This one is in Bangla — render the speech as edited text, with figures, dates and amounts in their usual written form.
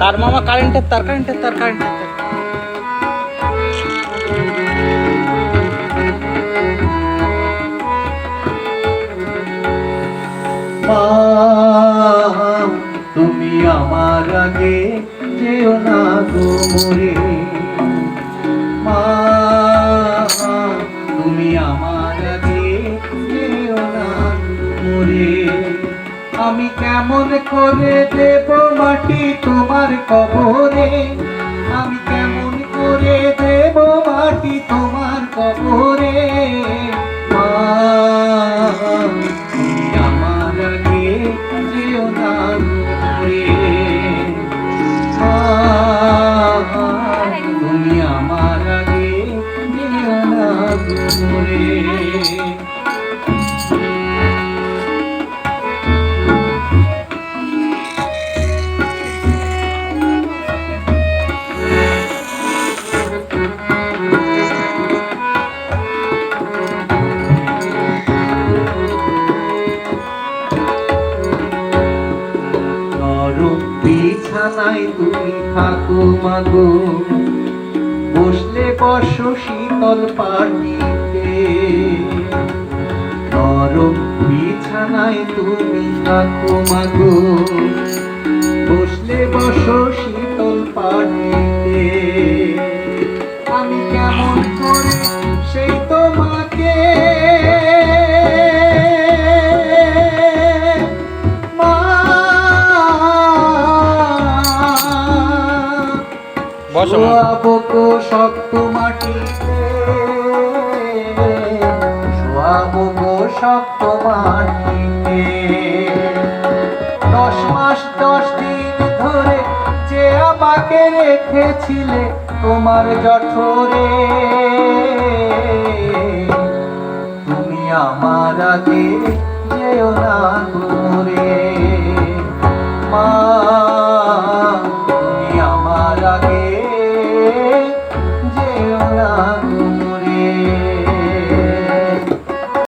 তার মামা কারেন্টের তার কারেন্টের তার কারেন্টের তার মা তুমি আমার আগে যেও না গো মরে, মা তুমি আমার আগে যেও না মরে। আমি কেমন করে দেব মাটি তোমার কবরে, আমি কেমন করে দেব মাটি তোমার কবরে। মা তুমি আমার আগে যেও না মরে, মা তুমি আমার আগে যেও না মরে। বিছানায় তুমি থাকো মাগো, বসলে বসো শীতল পাটিতে। নরম বিছানায় তুমি থাকো মাগো, বসলে বসো শীতল পাটিতে। আমি কেমন করে সেই তোমাকে শোয়াবো গো শক্ত মাটিতে, শোয়াবো গো শক্ত মাটিতে। 10 মাস 10 দিন ধরে যে আমাকে রেখেছিলে তোমার জঠরে, তুমি আমার আগে যেও না মরে।